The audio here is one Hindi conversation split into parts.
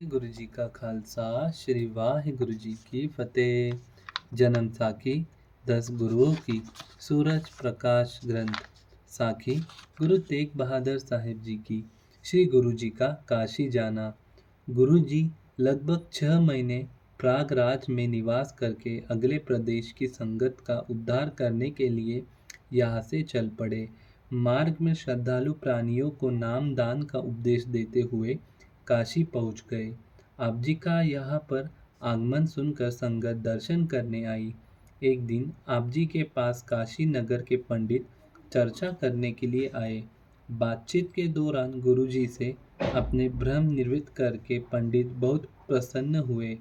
गुरु जी का खालसा श्री वाहिगुरु जी की फतेह। जन्म साखी 10 गुरुओं की सूरज प्रकाश ग्रंथ साखी गुरु तेग बहादुर साहिब जी की। श्री गुरु जी का काशी जाना। गुरु जी लगभग 6 महीने प्रयागराज में निवास करके अगले प्रदेश की संगत का उद्धार करने के लिए यहाँ से चल पड़े। मार्ग में श्रद्धालु प्राणियों को नाम दान का उपदेश देते हुए काशी पहुंच गए। आप जी का यहाँ पर आगमन सुनकर संगत दर्शन करने आई। एक दिन आप जी के पास काशी नगर के पंडित चर्चा करने के लिए आए। बातचीत के दौरान गुरुजी से अपने भ्रम निवृत्त करके पंडित बहुत प्रसन्न हुए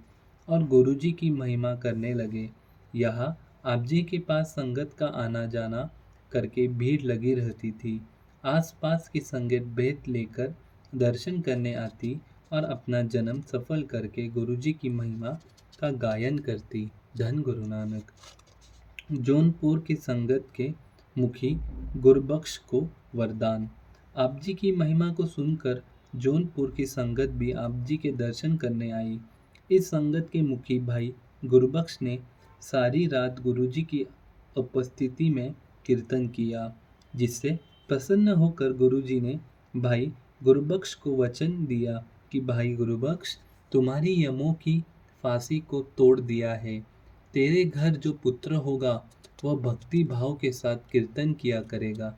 और गुरुजी की महिमा करने लगे। यहाँ आप जी के पास संगत का आना जाना करके भीड़ लगी रहती थी। आसपास की संगत भेंट लेकर दर्शन करने आती और अपना जन्म सफल करके गुरुजी की महिमा का गायन करती। धन गुरु नानक। जौनपुर की संगत के मुखी गुरबख्श को वरदान। आप जी की महिमा को सुनकर जौनपुर की संगत भी आप जी के दर्शन करने आई। इस संगत के मुखी भाई गुरबख्श ने सारी रात गुरुजी की उपस्थिति में कीर्तन किया, जिससे प्रसन्न होकर गुरुजी ने भाई गुरबख्श को वचन दिया कि भाई गुरबख्श, तुम्हारी यमों की फांसी को तोड़ दिया है। तेरे घर जो पुत्र होगा वह भक्ति भाव के साथ कीर्तन किया करेगा।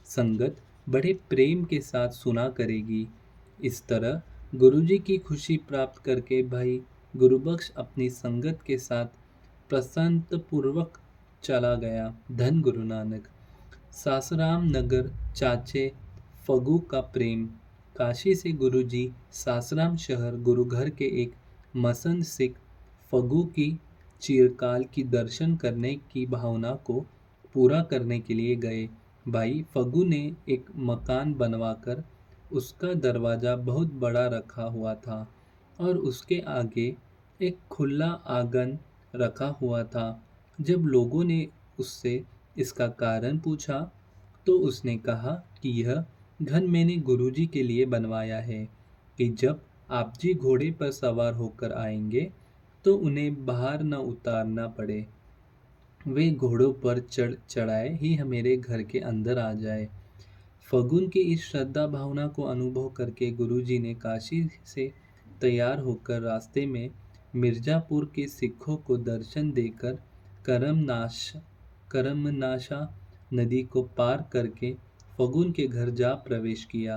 संगत बड़े प्रेम के साथ सुना करेगी। इस तरह गुरुजी की खुशी प्राप्त करके भाई गुरुबख्श अपनी संगत के साथ प्रसन्नपूर्वक चला गया। धन गुरु नानक। सासाराम नगर चाचे फगू का प्रेम। काशी से गुरुजी सासाराम शहर गुरु घर के एक मसंद सिख फगू की चिरकाल की दर्शन करने की भावना को पूरा करने के लिए गए। भाई फगू ने एक मकान बनवाकर उसका दरवाज़ा बहुत बड़ा रखा हुआ था और उसके आगे एक खुला आंगन रखा हुआ था। जब लोगों ने उससे इसका कारण पूछा तो उसने कहा कि यह घर मैंने गुरुजी के लिए बनवाया है कि जब आप जी घोड़े पर सवार होकर आएंगे तो उन्हें बाहर न उतारना पड़े, वे घोड़ों पर चढ़ाए ही मेरे घर के अंदर आ जाए। फगुन की इस श्रद्धा भावना को अनुभव करके गुरुजी ने काशी से तैयार होकर रास्ते में मिर्जापुर के सिखों को दर्शन देकर करमनाश करमनाशा नदी को पार करके फगुन के घर जा प्रवेश किया।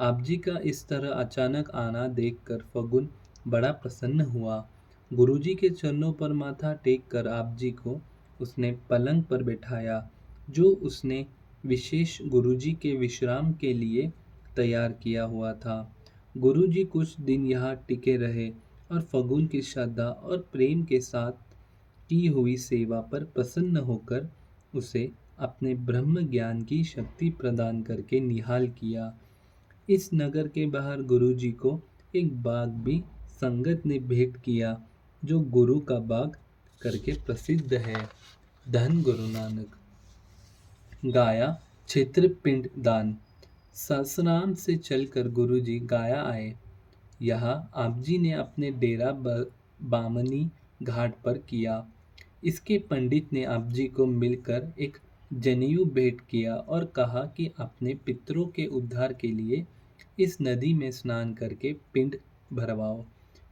आप जी का इस तरह अचानक आना देखकर फगुन बड़ा प्रसन्न हुआ। गुरुजी के चरणों पर माथा टेक कर आप जी को उसने पलंग पर बैठाया, जो उसने विशेष गुरुजी के विश्राम के लिए तैयार किया हुआ था। गुरुजी कुछ दिन यहाँ टिके रहे और फगुन की श्रद्धा और प्रेम के साथ की हुई सेवा पर प्रसन्न होकर उसे अपने ब्रह्म ज्ञान की शक्ति प्रदान करके निहाल किया। इस नगर के बाहर गुरुजी को एक बाग भी संगत ने भेंट किया, जो गुरु का बाग करके प्रसिद्ध है। धन गुरु नानक। गाया क्षेत्र पिंड दान। सासाराम से चलकर गुरुजी गाया आए। यहाँ आप जी ने अपने डेरा बामनी घाट पर किया। इसके पंडित ने आप जी को मिलकर एक जनेऊ भेंट किया और कहा कि अपने पितरों के उद्धार के लिए इस नदी में स्नान करके पिंड भरवाओ।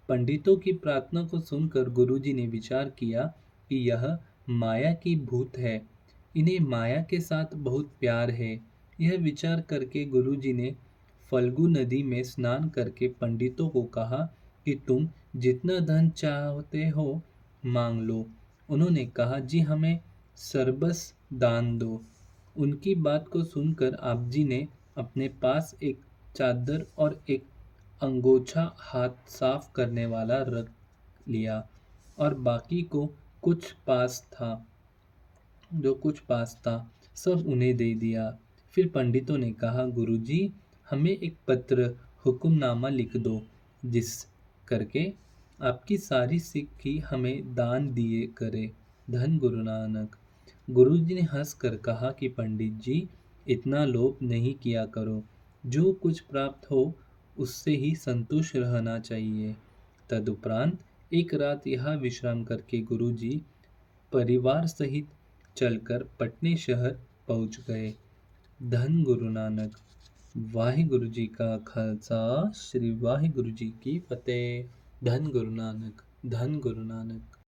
पंडितों की प्रार्थना को सुनकर गुरुजी ने विचार किया कि यह माया की भूत है, इन्हें माया के साथ बहुत प्यार है। यह विचार करके गुरुजी ने फल्गु नदी में स्नान करके पंडितों को कहा कि तुम जितना धन चाहते हो मांग लो। उन्होंने कहा, जी हमें सरबस दान दो। उनकी बात को सुनकर आप जी ने अपने पास एक चादर और एक अंगोछा हाथ साफ करने वाला रख लिया और बाकी को कुछ पास था सब उन्हें दे दिया। फिर पंडितों ने कहा, गुरुजी हमें एक पत्र हुक्मनामा लिख दो, जिस करके आपकी सारी सिक्की हमें दान दिए करे। धन गुरु नानक। गुरुजी ने हंसकर कहा कि पंडित जी, इतना लोभ नहीं किया करो। जो कुछ प्राप्त हो उससे ही संतुष्ट रहना चाहिए। तदुपरांत एक रात यहाँ विश्राम करके गुरुजी परिवार सहित चलकर पटने शहर पहुंच गए। धन गुरु नानक। वाहिगुरु जी का खालसा, श्री वाहिगुरु जी की फतेह। धन गुरु नानक, धन गुरु नानक।